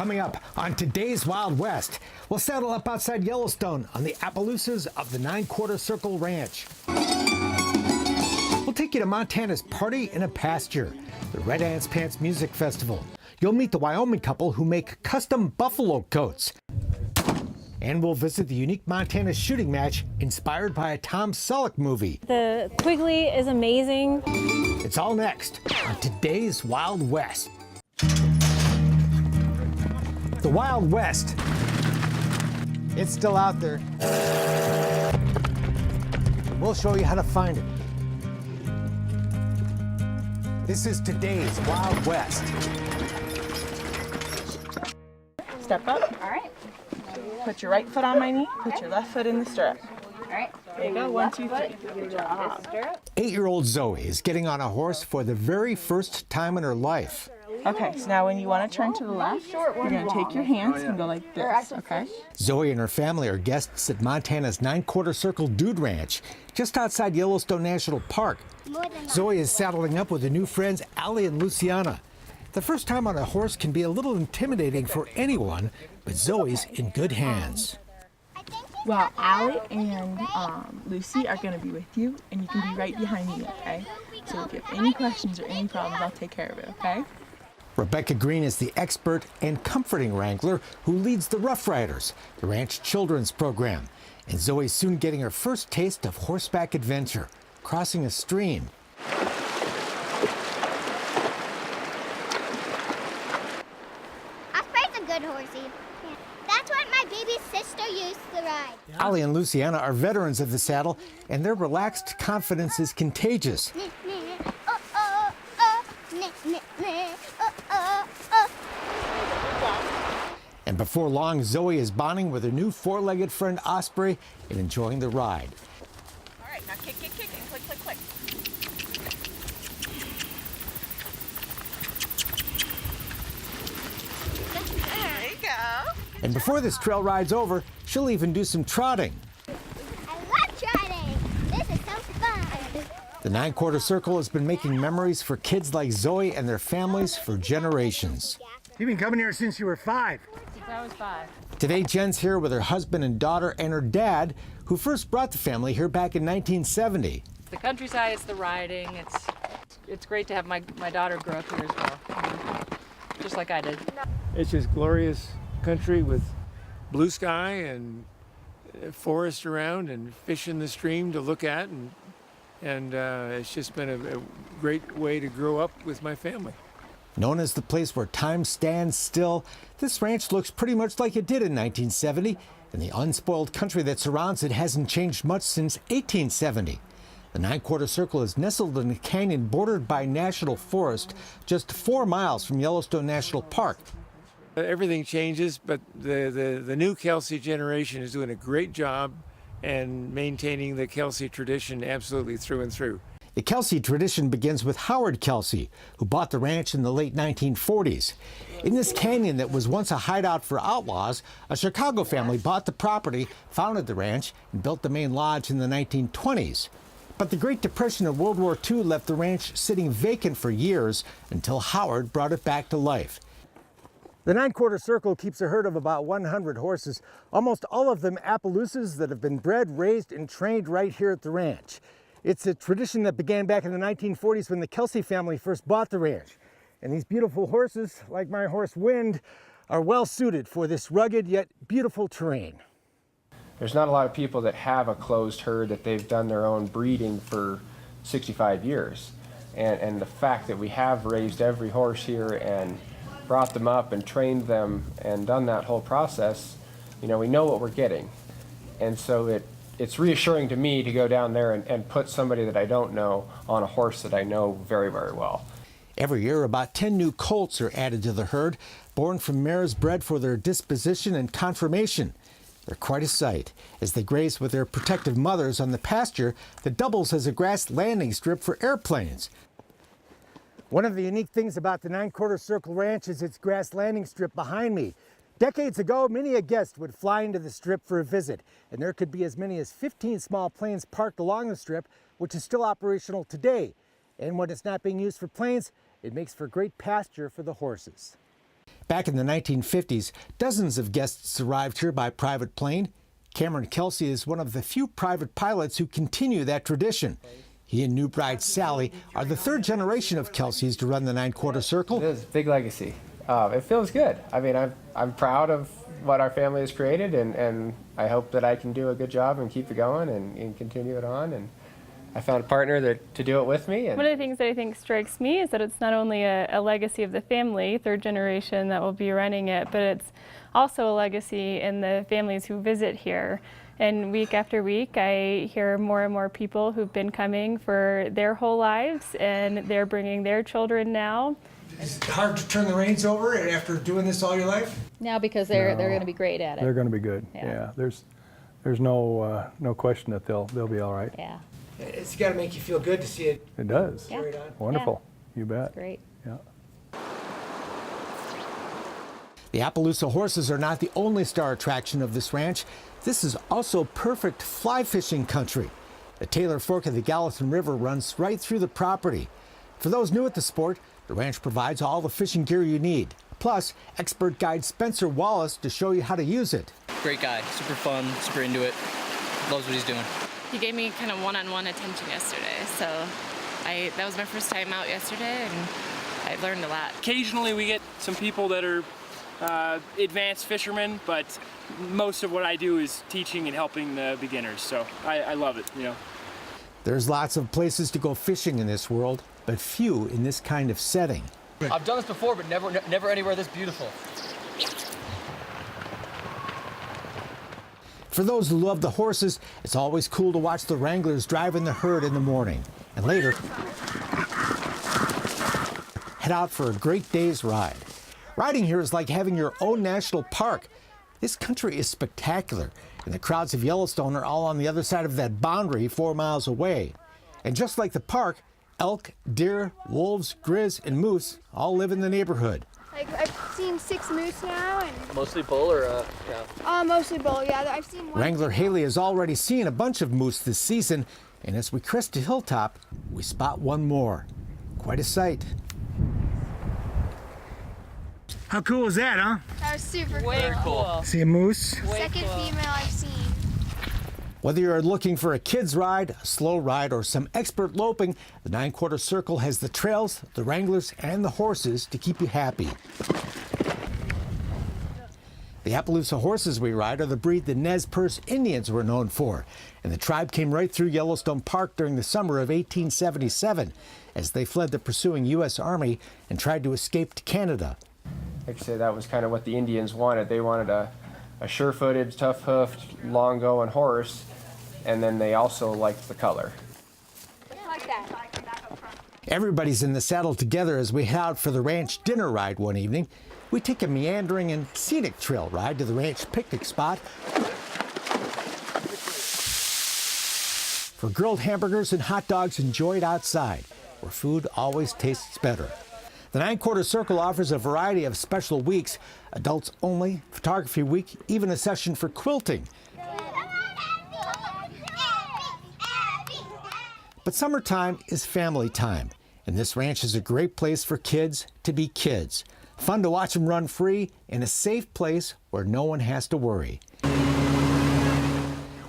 Coming up on today's Wild West, we'll saddle up outside Yellowstone on the Appaloosas of the 9/4 Circle Ranch. We'll take you to Montana's Party in a Pasture, the Red Ants Pants Music Festival. You'll meet the Wyoming couple who make custom buffalo coats. And we'll visit the unique Montana shooting match inspired by a Tom Selleck movie. The Quigley is amazing. It's all next on today's Wild West. The Wild West. It's still out there. We'll show you how to find it. This is today's Wild West. Step up. All right. Put your right foot on my knee. Put your left foot in the stirrup. All right. There you go. 1, 2, 3. Good job. 8-year-old Zoe is getting on a horse for the very first time in her life. Okay, so now when you want to turn to the left, you're going to take your hands and go like this, okay? Zoe and her family are guests at Montana's 9/4 Circle Dude Ranch, just outside Yellowstone National Park. Zoe is saddling up with her new friends, Allie and Luciana. The first time on a horse can be a little intimidating for anyone, but Zoe's in good hands. Well, Allie and Lucy are going to be with you, and you can be right behind me, okay? So if you have any questions or any problems, I'll take care of it, okay? Rebecca Green is the expert and comforting wrangler who leads the Rough Riders, the ranch children's program. And Zoe's soon getting her first taste of horseback adventure, crossing a stream. Osprey's a good horsey. That's what my baby sister used to ride. Allie and Luciana are veterans of the saddle, and their relaxed confidence is contagious. And before long, Zoe is bonding with her new four-legged friend Osprey and enjoying the ride. All right, now kick, kick, kick, and click, click, click. There you go. And before this trail ride's over, she'll even do some trotting. I love trotting. This is so fun. The 9/4 Circle has been making memories for kids like Zoe and their families for generations. You've been coming here since you were 5. Since I was 5. Today, Jen's here with her husband and daughter and her dad, who first brought the family here back in 1970. The countryside, it's the riding. It's great to have my daughter grow up here as well, just like I did. It's just glorious country with blue sky and forest around and fish in the stream to look at, and it's just been a great way to grow up with my family. Known as the place where time stands still, this ranch looks pretty much like it did in 1970, and the unspoiled country that surrounds it hasn't changed much since 1870. The 9/4 Circle is nestled in a canyon bordered by national forest, just 4 miles from Yellowstone National Park. Everything changes, but the new Kelsey generation is doing a great job and maintaining the Kelsey tradition absolutely through and through. The Kelsey tradition begins with Howard Kelsey, who bought the ranch in the late 1940s. In this canyon that was once a hideout for outlaws, a Chicago family bought the property, founded the ranch, and built the main lodge in the 1920s. But the Great Depression of World War II left the ranch sitting vacant for years until Howard brought it back to life. The 9/4 Circle keeps a herd of about 100 horses, almost all of them Appaloosas that have been bred, raised, and trained right here at the ranch. It's a tradition that began back in the 1940s when the Kelsey family first bought the ranch. And these beautiful horses, like my horse Wind, are well suited for this rugged yet beautiful terrain. There's not a lot of people that have a closed herd that they've done their own breeding for 65 years. And the fact that we have raised every horse here and brought them up and trained them and done that whole process, you know, we know what we're getting. And so it's reassuring to me to go down there and put somebody that I don't know on a horse that I know very, very well. Every year, about 10 new colts are added to the herd, born from mares bred for their disposition and conformation. They're quite a sight as they graze with their protective mothers on the pasture that doubles as a grass landing strip for airplanes. One of the unique things about the 9/4 Circle Ranch is its grass landing strip behind me. Decades ago, many a guest would fly into the strip for a visit, and there could be as many as 15 small planes parked along the strip, which is still operational today. And when it's not being used for planes, it makes for great pasture for the horses. Back in the 1950s, dozens of guests arrived here by private plane. Cameron Kelsey is one of the few private pilots who continue that tradition. He and new bride Sally are the third generation of Kelseys to run the 9/4 circle. It is a big legacy. It feels good. I mean, I'm proud of what our family has created, and I hope that I can do a good job and keep it going and continue it on. And I found a partner to do it with me. And one of the things that I think strikes me is that it's not only a legacy of the family, third generation that will be running it, but it's also a legacy in the families who visit here. And week after week, I hear more and more people who've been coming for their whole lives, and they're bringing their children now. Is it hard to turn the reins over after doing this all your life? Now because they're going to be great at it. They're going to be good. Yeah. Yeah. There's no question that they'll be all right. Yeah. It's got to make you feel good to see it. It does. Yeah. Carried on. Wonderful. You bet. Great. Yeah. The Appaloosa horses are not the only star attraction of this ranch. This is also perfect fly fishing country. The Taylor Fork of the Gallatin River runs right through the property. For those new at the sport, the ranch provides all the fishing gear you need. Plus, expert guide Spencer Wallace to show you how to use it. Great guy, super fun, super into it, loves what he's doing. He gave me kind of one-on-one attention yesterday, so that was my first time out yesterday, and I learned a lot. Occasionally we get some people that are advanced fishermen, but most of what I do is teaching and helping the beginners, so I love it, you know. There's lots of places to go fishing in this world, but few in this kind of setting. I've done this before, but never anywhere this beautiful. For those who love the horses, it's always cool to watch the wranglers driving the herd in the morning. And later, head out for a great day's ride. Riding here is like having your own national park. This country is spectacular, and the crowds of Yellowstone are all on the other side of that boundary 4 miles away. And just like the park, elk, deer, wolves, grizz, and moose all live in the neighborhood. Like, I've seen 6 moose now, and Mostly bull or cow? mostly bull. Yeah, I've seen one. Wrangler Haley has already seen a bunch of moose this season, and as we crest a hilltop, we spot one more. Quite a sight. How cool is that, huh? That was super Very cool. See a moose? Second female I've seen. Whether you're looking for a kid's ride, a slow ride, or some expert loping, the 9/4 circle has the trails, the wranglers, and the horses to keep you happy. The Appaloosa horses we ride are the breed the Nez Perce Indians were known for, and the tribe came right through Yellowstone Park during the summer of 1877 as they fled the pursuing U.S. Army and tried to escape to Canada. like I say, that was kind of what the Indians wanted. They wanted a sure-footed, tough-hoofed, long-going horse, and then they also liked the color. Everybody's in the saddle together as we head out for the ranch dinner ride one evening. We take a meandering and scenic trail ride to the ranch picnic spot for grilled hamburgers and hot dogs enjoyed outside, where food always tastes better. The 9/4 Circle offers a variety of special weeks, adults only, photography week, even a session for quilting. But summertime is family time, and this ranch is a great place for kids to be kids. Fun to watch them run free, and a safe place where no one has to worry.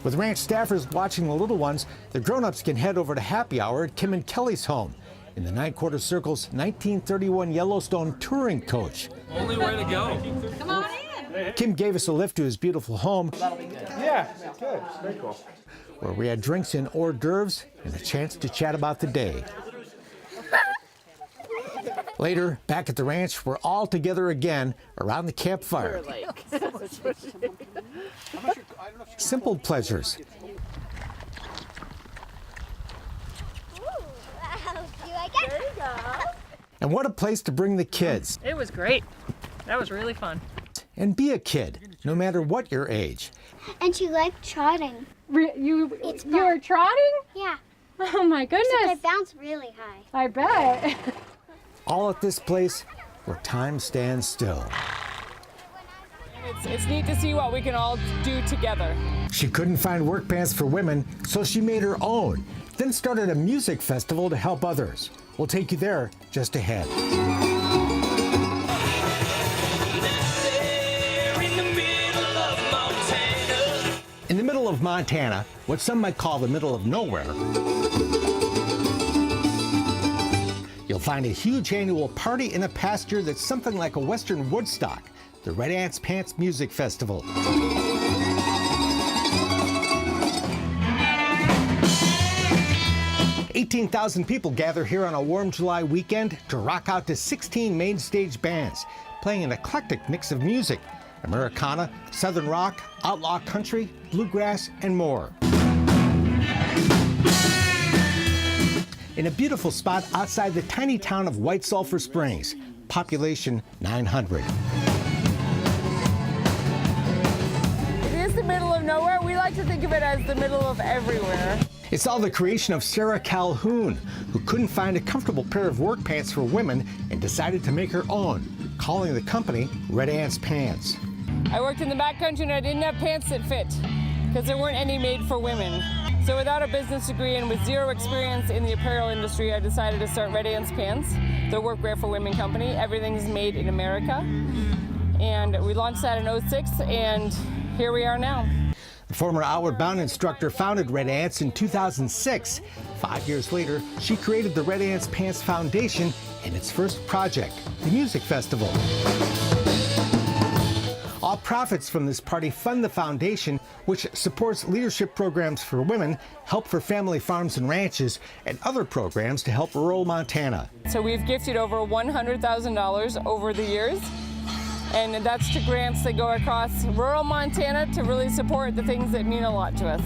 With ranch staffers watching the little ones, the grown-ups can head over to happy hour at Kim and Kelly's home in the 9/4 Circle's 1931 Yellowstone touring coach. Only way to go. Come on in. Kim gave us a lift to his beautiful home. Yeah, good. Very cool. Where we had drinks and hors d'oeuvres and a chance to chat about the day. Later, back at the ranch, we're all together again around the campfire. Simple pleasures. There you go. And what a place to bring the kids. It was great. That was really fun. And be a kid, no matter what your age. And she liked trotting. You It's were trotting? Yeah. Oh my Except I goodness. bounce really high. I bet. All at this place where time stands still. It's neat to see what we can all do together. She couldn't find work pants for women, so she made her own, then started a music festival to help others. We'll take you there just ahead. Montana, what some might call the middle of nowhere, you'll find a huge annual party in a pasture that's something like a Western Woodstock, the Red Ants Pants Music Festival. 18,000 people gather here on a warm July weekend to rock out to 16 main stage bands, playing an eclectic mix of music: Americana, Southern rock, outlaw country, bluegrass, and more. In a beautiful spot outside the tiny town of White Sulphur Springs, population 900. It is the middle of nowhere. We like to think of it as the middle of everywhere. It's all the creation of Sarah Calhoun, who couldn't find a comfortable pair of work pants for women and decided to make her own, calling the company Red Ants Pants. I worked in the backcountry and I didn't have pants that fit because there weren't any made for women. So without a business degree and with zero experience in the apparel industry, I decided to start Red Ants Pants, the workwear for women company. Everything's made in America. And we launched that in '06, and here we are now. The former Outward Bound instructor founded Red Ants in 2006. 5 years later, she created the Red Ants Pants Foundation and its first project, the Music Festival. All profits from this party fund the foundation, which supports leadership programs for women, help for family farms and ranches, and other programs to help rural Montana. So we've gifted over $100,000 over the years. And that's to grants that go across rural Montana to really support the things that mean a lot to us.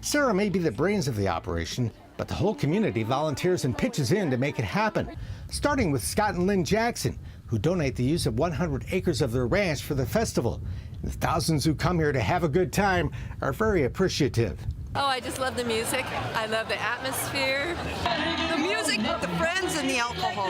Sarah may be the brains of the operation, but the whole community volunteers and pitches in to make it happen, starting with Scott and Lynn Jackson, who donate the use of 100 acres of their ranch for the festival. The thousands who come here to have a good time are very appreciative. Oh, I just love the music. I love the atmosphere. The music, the friends, and the alcohol.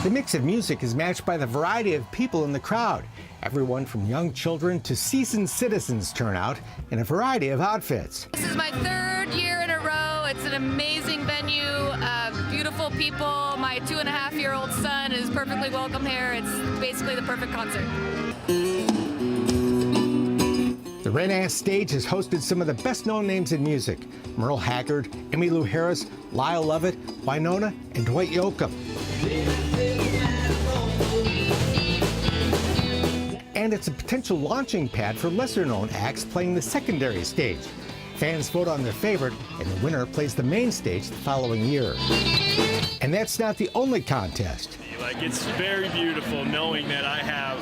The mix of music is matched by the variety of people in the crowd. Everyone from young children to seasoned citizens turn out in a variety of outfits. This is my third year in a row. It's an amazing venue, beautiful people. My 2.5-year-old son is perfectly welcome here. It's basically the perfect concert. The Red Ants stage has hosted some of the best-known names in music: Merle Haggard, Emmylou Harris, Lyle Lovett, Winona, and Dwight Yoakam. And it's a potential launching pad for lesser-known acts playing the secondary stage. Fans vote on their favorite, and the winner plays the main stage the following year. And that's not the only contest. Like, it's very beautiful knowing that I have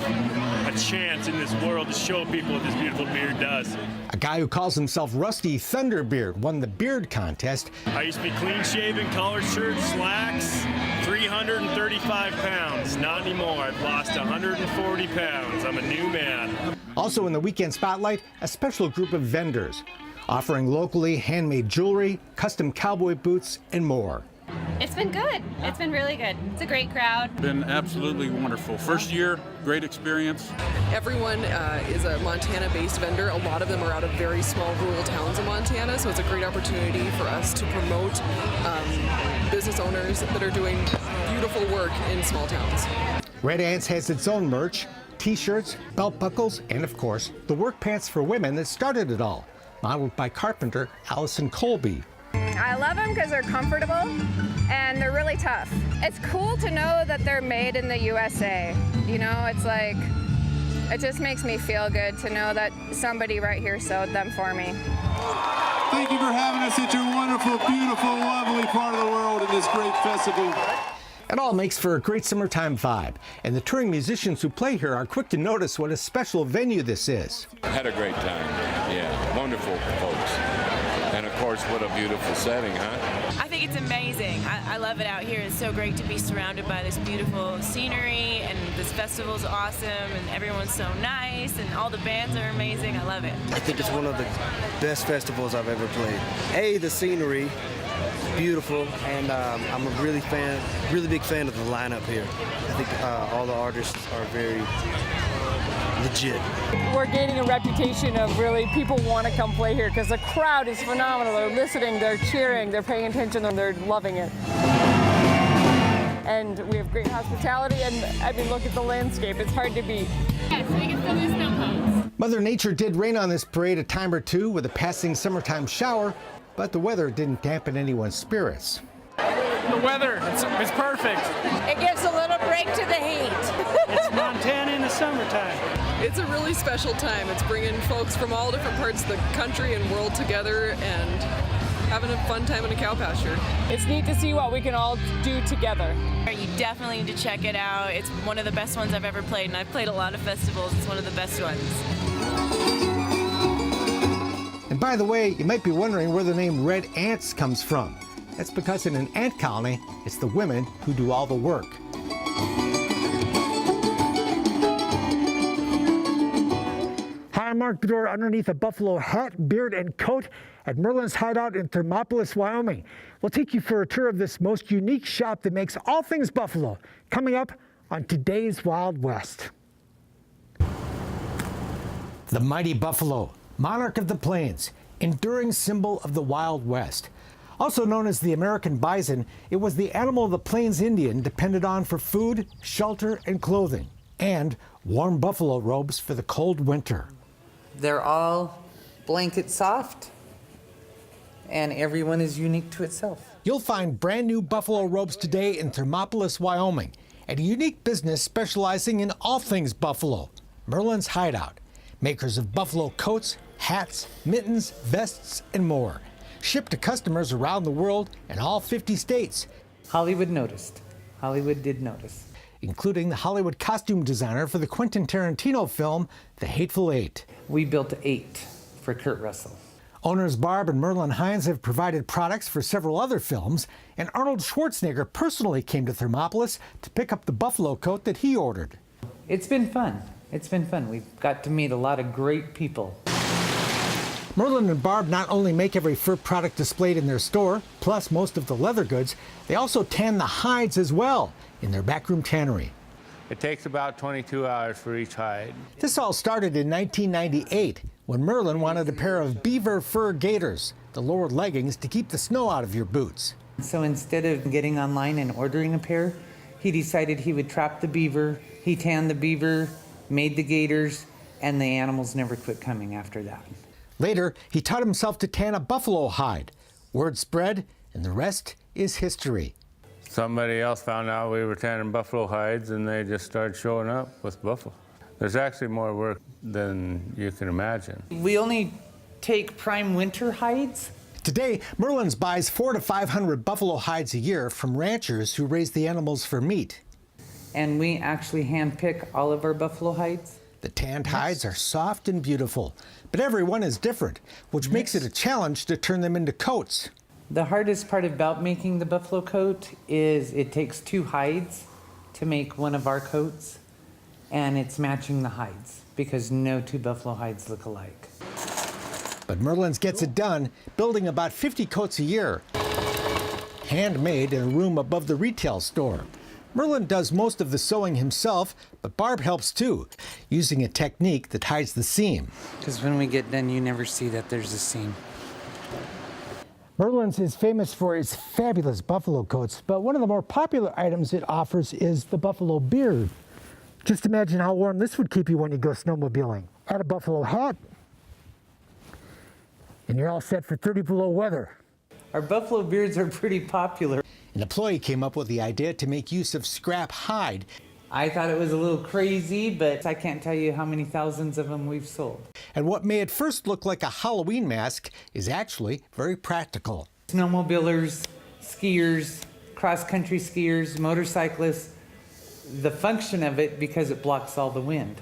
a chance in this world to show people what this beautiful beard does. A guy who calls himself Rusty Thunderbeard won the beard contest. I used to be clean-shaven, collared shirt, slacks, 335 pounds. Not anymore. I've lost 140 pounds. I'm a new man. Also in the weekend spotlight, a special group of vendors offering locally handmade jewelry, custom cowboy boots, and more. It's been good. It's been really good. It's a great crowd. Been absolutely wonderful. First year, great experience. Everyone is a Montana-based vendor. A lot of them are out of very small rural towns in Montana, so it's a great opportunity for us to promote business owners that are doing beautiful work in small towns. Red Ants has its own merch, t-shirts, belt buckles, and of course, the work pants for women that started it all, modeled by carpenter Allison Colby. I love them because they're comfortable and they're really tough. It's cool to know that they're made in the USA. You know, it's like, it just makes me feel good to know that somebody right here sewed them for me. Thank you for having us at your wonderful, beautiful, lovely part of the world in this great festival. It all makes for a great summertime vibe, and the touring musicians who play here are quick to notice what a special venue this is. I had a great time. Yeah, wonderful folks. And of course, what a beautiful setting, huh? I think it's amazing. I love it out here. It's so great to be surrounded by this beautiful scenery, and this festival's awesome, and everyone's so nice, and all the bands are amazing. I love it. I think it's one of the best festivals I've ever played. The scenery, beautiful, and I'm a really big fan of the lineup here. I think all the artists are very legit. We're gaining a reputation of really people want to come play here because the crowd is phenomenal. They're listening, they're cheering, they're paying attention, and they're loving it. And we have great hospitality, and I mean, look at the landscape. It's hard to beat. Yes, we can still do snow cones. Mother Nature did rain on this parade a time or two with a passing summertime shower, but the weather didn't dampen anyone's spirits. The weather, it's perfect. It gives a little break to the heat. It's Montana in the summertime. It's a really special time. It's bringing folks from all different parts of the country and world together and having a fun time in a cow pasture. It's neat to see what we can all do together. You definitely need to check it out. It's one of the best ones I've ever played, and I've played a lot of festivals. It's one of the best ones. And by the way, you might be wondering where the name Red Ants comes from. That's because in an ant colony, it's the women who do all the work. Hi, I'm Mark Bedore underneath a buffalo hat, beard, and coat at Merlin's Hideout in Thermopolis, Wyoming. We'll take you for a tour of this most unique shop that makes all things buffalo, coming up on today's Wild West. The mighty buffalo, monarch of the plains, enduring symbol of the Wild West. Also known as the American bison, it was the animal the Plains Indian depended on for food, shelter, and clothing, and warm buffalo robes for the cold winter. They're all blanket soft, and everyone is unique to itself. You'll find brand new buffalo robes today in Thermopolis, Wyoming, at a unique business specializing in all things buffalo, Merlin's Hideout, makers of buffalo coats, hats, mittens, vests, and more. Shipped to customers around the world and all 50 states. Hollywood noticed. Hollywood did notice. Including the Hollywood costume designer for the Quentin Tarantino film, The Hateful Eight. We built 8 for Kurt Russell. Owners Barb and Merlin Hines have provided products for several other films, and Arnold Schwarzenegger personally came to Thermopolis to pick up the buffalo coat that he ordered. It's been fun. It's been fun. We've got to meet a lot of great people. Merlin and Barb not only make every fur product displayed in their store, plus most of the leather goods, they also tan the hides as well in their backroom tannery. It takes about 22 hours for each hide. This all started in 1998 when Merlin wanted a pair of beaver fur gaiters, the lower leggings to keep the snow out of your boots. So instead of getting online and ordering a pair, he decided he would trap the beaver, he tanned the beaver, made the gaiters, and the animals never quit coming after that. Later, he taught himself to tan a buffalo hide. Word spread, and the rest is history. Somebody else found out we were tanning buffalo hides, and they just started showing up with buffalo. There's actually more work than you can imagine. We only take prime winter hides. Today, Merlin's buys 400 to 500 buffalo hides a year from ranchers who raise the animals for meat. And we actually handpick all of our buffalo hides. The tanned hides are soft and beautiful, but every one is different, which makes it a challenge to turn them into coats. The hardest part about making the buffalo coat is it takes 2 hides to make one of our coats, and it's matching the hides because no 2 buffalo hides look alike. But Merlin's gets it done, building about 50 coats a year, handmade in a room above the retail store. Merlin does most of the sewing himself, but Barb helps too, using a technique that hides the seam. Because when we get done, you never see that there's a seam. Merlin's is famous for its fabulous buffalo coats, but one of the more popular items it offers is the buffalo beard. Just imagine how warm this would keep you when you go snowmobiling. Add a buffalo hat, and you're all set for 30 below weather. Our buffalo beards are pretty popular. An employee came up with the idea to make use of scrap hide. I thought it was a little crazy, but I can't tell you how many thousands of them we've sold. And what may at first look like a Halloween mask is actually very practical. Snowmobilers, skiers, cross-country skiers, motorcyclists, the function of it, because it blocks all the wind,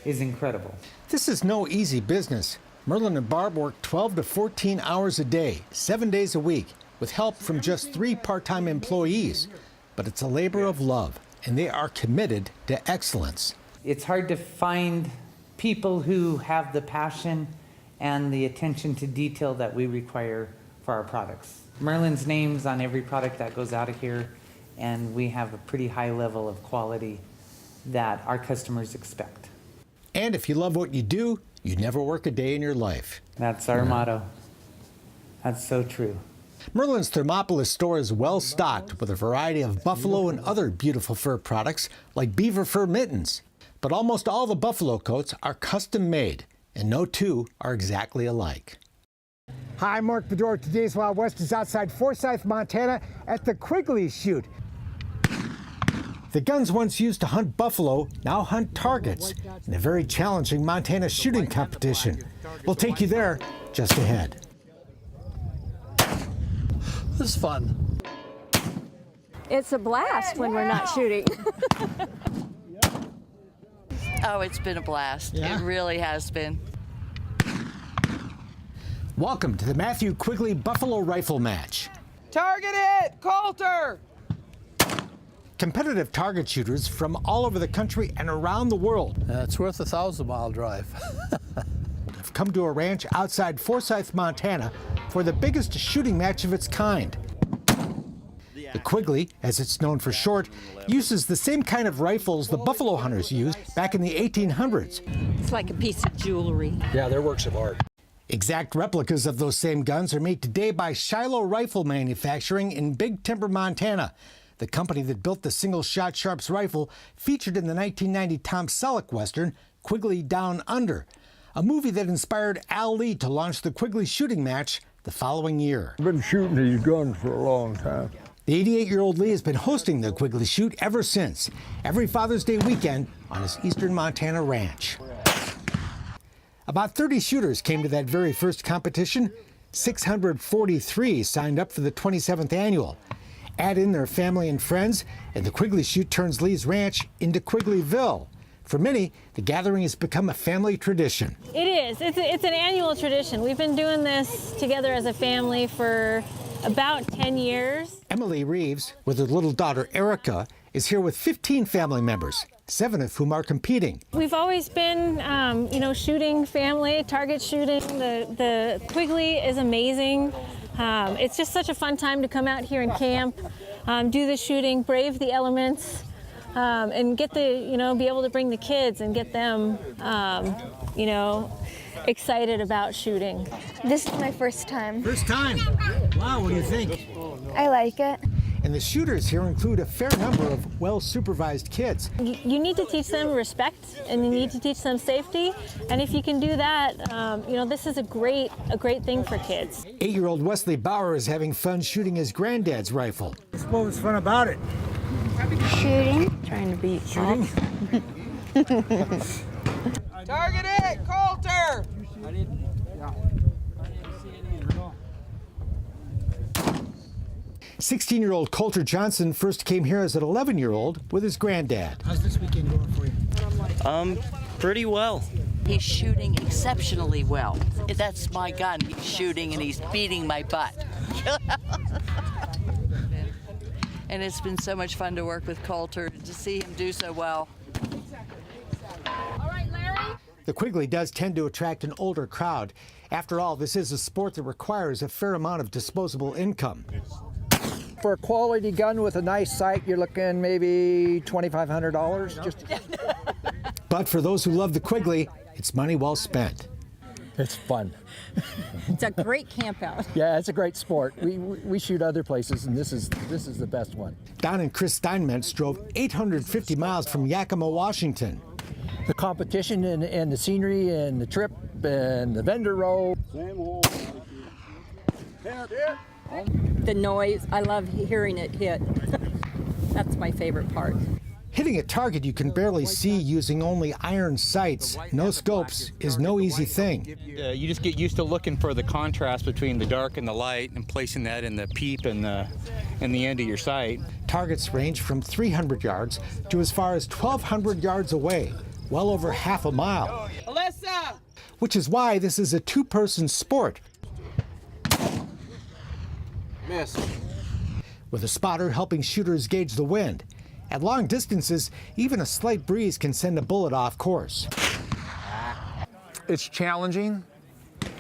is incredible. This is no easy business. Merlin and Barb work 12 to 14 hours a day, 7 days a week, with help from just 3 part-time employees. But it's a labor of love, and they are committed to excellence. It's hard to find people who have the passion and the attention to detail that we require for our products. Merlin's name's on every product that goes out of here, and we have a pretty high level of quality that our customers expect. And if you love what you do, you never work a day in your life. That's our motto. That's so true. Merlin's Thermopolis store is well stocked with a variety of buffalo and other beautiful fur products like beaver fur mittens. But almost all the buffalo coats are custom made, and no two are exactly alike. Hi, I'm Mark Bedore. Today's Wild West is outside Forsyth, Montana at the Quigley Shoot. The guns once used to hunt buffalo now hunt targets in a very challenging Montana shooting competition. We'll take you there just ahead. This is fun. It's a blast when we're not shooting. Oh, it's been a blast. Yeah? It really has been. Welcome to the Matthew Quigley Buffalo Rifle Match. Target it! Coulter! Competitive target shooters from all over the country and around the world It's worth a 1,000-mile drive. have come to a ranch outside Forsyth, Montana for the biggest shooting match of its kind. The Quigley, as it's known for short, uses the same kind of rifles the buffalo hunters used back in the 1800s. It's like a piece of jewelry. Yeah, they're works of art. Exact replicas of those same guns are made today by Shiloh Rifle Manufacturing in Big Timber, Montana. The company that built the single-shot Sharps rifle featured in the 1990 Tom Selleck Western, Quigley Down Under, a movie that inspired Al Lee to launch the Quigley shooting match the following year. I've been shooting these guns for a long time. The 88-year-old Lee has been hosting the Quigley Shoot ever since, every Father's Day weekend on his eastern Montana ranch. About 30 shooters came to that very first competition. 643 signed up for the 27th annual. Add in their family and friends, and the Quigley Shoot turns Lee's ranch into Quigleyville. For many, the gathering has become a family tradition. It is. It's an annual tradition. We've been doing this together as a family for about 10 years. Emily Reeves, with her little daughter Erica, is here with 15 family members, 7 of whom are competing. We've always been, shooting family, target shooting. The Quigley is amazing. It's just such a fun time to come out here and camp, do the shooting, brave the elements, and get be able to bring the kids and get them, excited about shooting. This is my first time. First time? Wow, what do you think? I like it. And the shooters here include a fair number of well-supervised kids. You need to teach them respect, and you need to teach them safety. And if you can do that, this is a great thing for kids. 8-year-old Wesley Bauer is having fun shooting his granddad's rifle. What was fun about it? Shooting. Trying to beat Shooting? Target it! Coulter! 16-year-old Coulter Johnson first came here as an 11-year-old with his granddad. How's this weekend going for you? Pretty well. He's shooting exceptionally well. That's my gun. He's shooting and he's beating my butt. And it's been so much fun to work with Coulter, to see him do so well. The Quigley does tend to attract an older crowd. After all, this is a sport that requires a fair amount of disposable income. For a quality gun with a nice sight, you're looking maybe $2,500. But for those who love the Quigley, it's money well spent. It's fun. It's a great camp out. Yeah, it's a great sport. We shoot other places, and this is the best one. Don and Chris Steinmetz drove 850 miles from Yakima, Washington. The competition and the scenery and the trip and the vendor row. The noise, I love hearing it hit. That's my favorite part. Hitting a target you can barely see using only iron sights, no scopes, is no easy thing. You just get used to looking for the contrast between the dark and the light and placing that in the peep and the end of your sight. Targets range from 300 yards to as far as 1,200 yards away, well over half a mile. Alyssa! Which is why this is a two-person sport. Miss. With a spotter helping shooters gauge the wind. At long distances, even a slight breeze can send a bullet off course. It's challenging,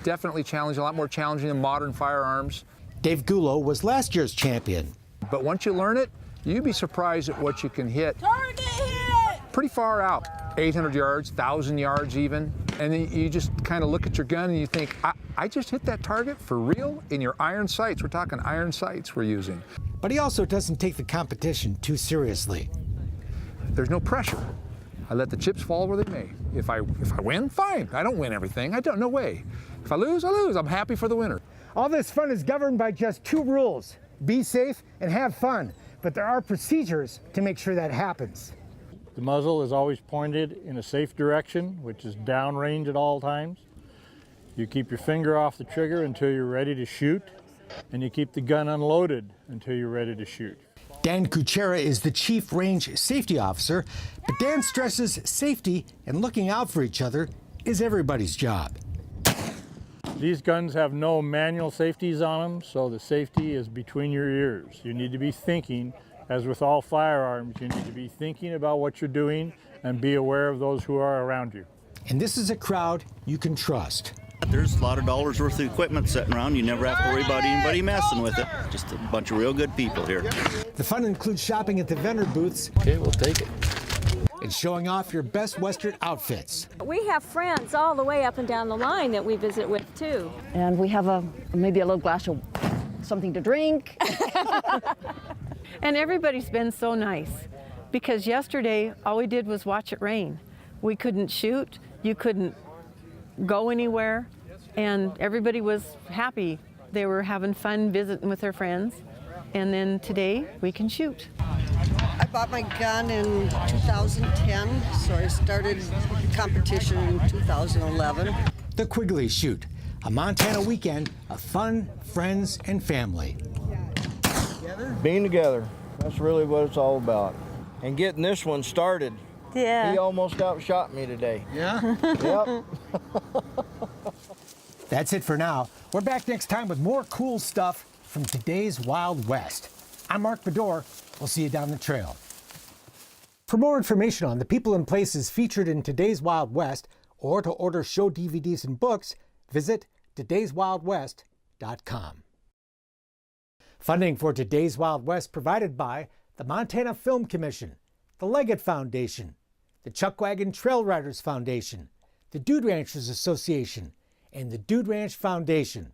definitely challenging, a lot more challenging than modern firearms. Dave Gullo was last year's champion. But once you learn it, you'd be surprised at what you can hit. Target hit! Pretty far out, 800 yards, 1,000 yards even. And then you just kind of look at your gun and you think, I just hit that target for real in your iron sights. We're talking iron sights we're using. But he also doesn't take the competition too seriously. There's no pressure. I let the chips fall where they may. If I win, fine. I don't win everything. No way. If I lose, I lose. I'm happy for the winner. All this fun is governed by just 2 rules. Be safe and have fun. But there are procedures to make sure that happens. The muzzle is always pointed in a safe direction, which is downrange at all times. You keep your finger off the trigger until you're ready to shoot, and you keep the gun unloaded until you're ready to shoot. Dan Kuchera is the Chief Range Safety Officer, but Dan stresses safety and looking out for each other is everybody's job. These guns have no manual safeties on them, so the safety is between your ears. You need to be thinking, as with all firearms, you need to be thinking about what you're doing and be aware of those who are around you. And this is a crowd you can trust. There's a lot of dollars worth of equipment sitting around. You never have to worry about anybody messing with it. Just a bunch of real good people here. The fun includes shopping at the vendor booths. Okay, we'll take it. And showing off your best Western outfits. We have friends all the way up and down the line that we visit with too. And we have maybe a little glass of something to drink. And everybody's been so nice because yesterday all we did was watch it rain. We couldn't shoot, you couldn't go anywhere, and everybody was happy. They were having fun visiting with their friends, and then today we can shoot. I bought my gun in 2010, so I started competition in 2011. The Quigley Shoot, a Montana weekend of fun, friends, and family. Being together, that's really what it's all about. And getting this one started. Yeah. He almost outshot me today. Yeah? Yep. That's it for now. We're back next time with more cool stuff from today's Wild West. I'm Mark Bedore. We'll see you down the trail. For more information on the people and places featured in today's Wild West, or to order show DVDs and books, visit todayswildwest.com. Funding for Today's Wild West provided by the Montana Film Commission, the Leggett Foundation, the Chuckwagon Trail Riders Foundation, the Dude Ranchers Association, and the Dude Ranch Foundation.